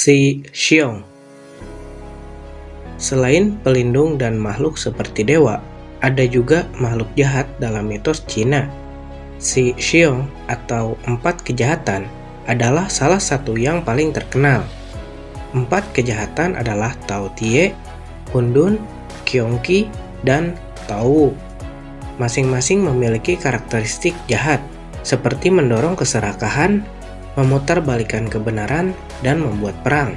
Si Xiong. Selain pelindung dan makhluk seperti dewa, ada juga makhluk jahat dalam mitos Cina. Si Xiong atau empat kejahatan adalah salah satu yang paling terkenal. Empat kejahatan adalah Tao Tie, Hun Dun, Qiong Qi, dan Tao Wu. Masing-masing memiliki karakteristik jahat, seperti mendorong keserakahan, memutarbalikkan kebenaran, dan membuat perang.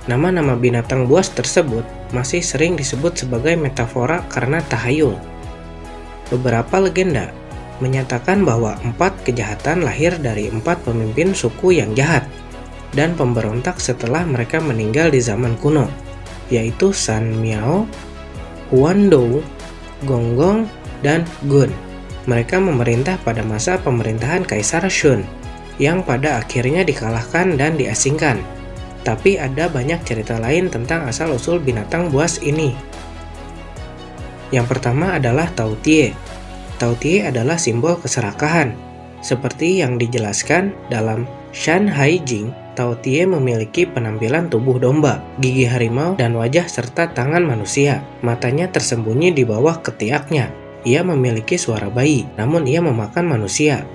Nama-nama binatang buas tersebut masih sering disebut sebagai metafora karena tahayul. Beberapa legenda menyatakan bahwa empat kejahatan lahir dari empat pemimpin suku yang jahat dan pemberontak setelah mereka meninggal di zaman kuno, yaitu San Miao, Huan Dou, Gong Gong, dan Gun. Mereka memerintah pada masa pemerintahan Kaisar Shun, yang pada akhirnya dikalahkan dan diasingkan. Tapi ada banyak cerita lain tentang asal-usul binatang buas ini. Yang pertama adalah Tao Tie. Tao Tie adalah simbol keserakahan. Seperti yang dijelaskan dalam Shan Hai Jing, Tao Tie memiliki penampilan tubuh domba, gigi harimau, dan wajah serta tangan manusia. Matanya tersembunyi di bawah ketiaknya. Ia memiliki suara bayi, namun ia memakan manusia.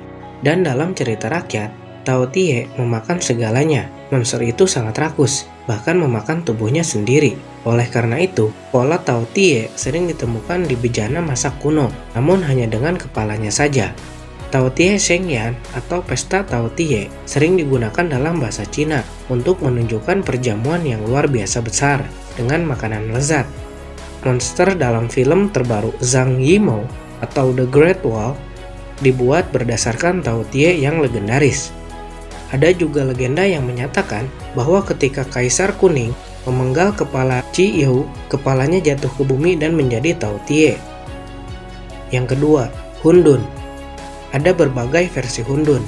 Dan dalam cerita rakyat, Tao Tie memakan segalanya. Monster itu sangat rakus, bahkan memakan tubuhnya sendiri. Oleh karena itu, pola Tao Tie sering ditemukan di bejana masa kuno, namun hanya dengan kepalanya saja. Tao Tie Shengyan atau Pesta Tao Tie sering digunakan dalam bahasa Cina untuk menunjukkan perjamuan yang luar biasa besar dengan makanan lezat. Monster dalam film terbaru Zhang Yimou atau The Great Wall dibuat berdasarkan Tao Tie yang legendaris. Ada juga legenda yang menyatakan bahwa ketika Kaisar Kuning memenggal kepala Qi Yu, kepalanya jatuh ke bumi dan menjadi Tao Tie. Yang kedua, Hun Dun. Ada berbagai versi Hun Dun.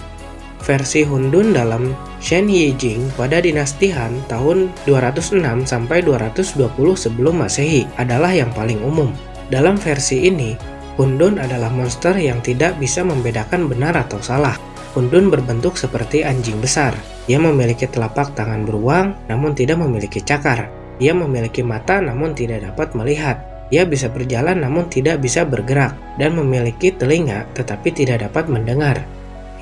Versi Hun Dun dalam Shen Yi Jing pada dinasti Han tahun 206 sampai 220 sebelum Masehi adalah yang paling umum. Dalam versi ini, Hun Dun adalah monster yang tidak bisa membedakan benar atau salah. Hun Dun berbentuk seperti anjing besar. Ia memiliki telapak tangan beruang, namun tidak memiliki cakar. Ia memiliki mata, namun tidak dapat melihat. Ia bisa berjalan, namun tidak bisa bergerak, dan memiliki telinga, tetapi tidak dapat mendengar.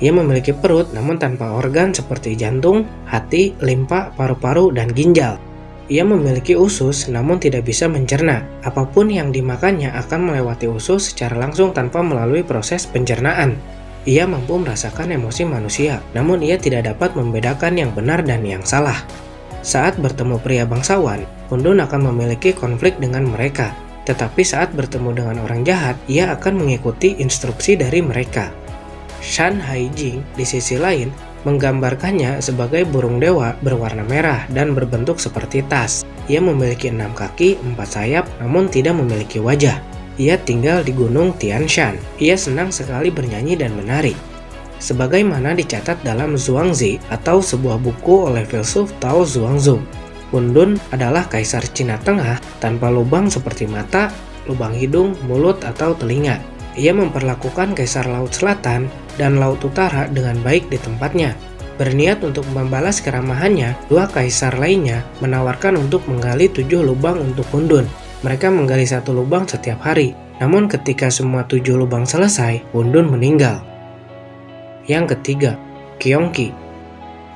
Ia memiliki perut, namun tanpa organ seperti jantung, hati, limpa, paru-paru, dan ginjal. Ia memiliki usus, namun tidak bisa mencerna. Apapun yang dimakannya akan melewati usus secara langsung tanpa melalui proses pencernaan. Ia mampu merasakan emosi manusia, namun ia tidak dapat membedakan yang benar dan yang salah. Saat bertemu pria bangsawan, Hun Dun akan memiliki konflik dengan mereka. Tetapi saat bertemu dengan orang jahat, ia akan mengikuti instruksi dari mereka. Shan Hai Jing di sisi lain menggambarkannya sebagai burung dewa berwarna merah dan berbentuk seperti tas. Ia memiliki 6 kaki, 4 sayap, namun tidak memiliki wajah. Ia tinggal di Gunung Tian Shan. Ia senang sekali bernyanyi dan menari. Sebagaimana dicatat dalam Zhuangzi atau sebuah buku oleh filsuf Tao Zhuangzi, Hun Dun adalah kaisar Cina Tengah tanpa lubang seperti mata, lubang hidung, mulut, atau telinga. Ia memperlakukan kaisar Laut Selatan dan Laut Utara dengan baik di tempatnya. Berniat untuk membalas keramahannya, dua kaisar lainnya menawarkan untuk menggali 7 lubang untuk Hun Dun. Mereka menggali 1 lubang setiap hari. Namun ketika semua 7 lubang selesai, Hun Dun meninggal. Yang ketiga, Qiong Qi.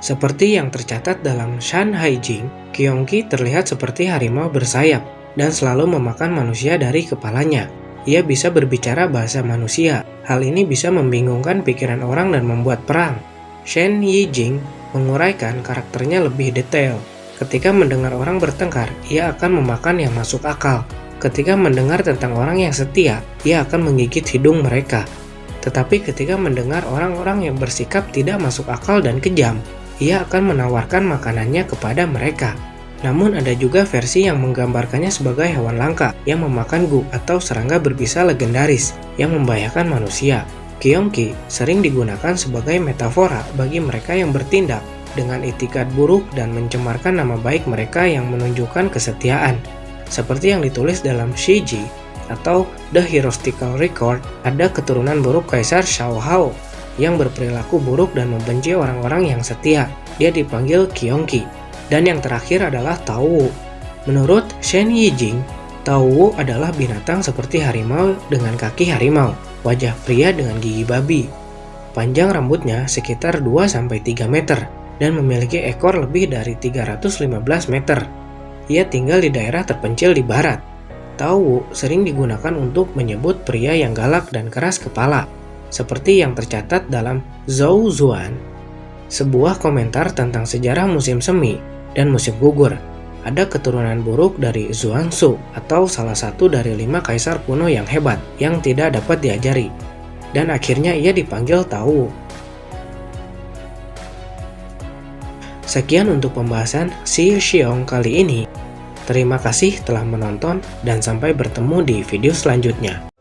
Seperti yang tercatat dalam Shan Hai Jing, Qiong Qi terlihat seperti harimau bersayap dan selalu memakan manusia dari kepalanya. Ia bisa berbicara bahasa manusia. Hal ini bisa membingungkan pikiran orang dan membuat perang. Shen Yi Jing menguraikan karakternya lebih detail. Ketika mendengar orang bertengkar, ia akan memakan yang masuk akal. Ketika mendengar tentang orang yang setia, ia akan menggigit hidung mereka. Tetapi ketika mendengar orang-orang yang bersikap tidak masuk akal dan kejam, ia akan menawarkan makanannya kepada mereka. Namun ada juga versi yang menggambarkannya sebagai hewan langka yang memakan gu atau serangga berbisa legendaris yang membahayakan manusia. Qiong Qi sering digunakan sebagai metafora bagi mereka yang bertindak dengan itikat buruk dan mencemarkan nama baik mereka yang menunjukkan kesetiaan. Seperti yang ditulis dalam Shiji atau The Heretical Record, ada keturunan buruk Kaisar Shao Hao yang berperilaku buruk dan membenci orang-orang yang setia. Dia dipanggil Qiong Qi. Dan yang terakhir adalah Tao Wu. Menurut Shen Yijing, Tao Wu adalah binatang seperti harimau dengan kaki harimau, wajah pria dengan gigi babi. Panjang rambutnya sekitar 2-3 meter dan memiliki ekor lebih dari 315 meter. Ia tinggal di daerah terpencil di barat. Tao Wu sering digunakan untuk menyebut pria yang galak dan keras kepala, seperti yang tercatat dalam Zhou Zuan, sebuah komentar tentang sejarah musim semi dan musim gugur. Ada keturunan buruk dari Zhuangzi atau salah satu dari 5 kaisar kuno yang hebat yang tidak dapat diajari. Dan akhirnya ia dipanggil Tao Wu. Sekian untuk pembahasan Xi Xiong kali ini. Terima kasih telah menonton dan sampai bertemu di video selanjutnya.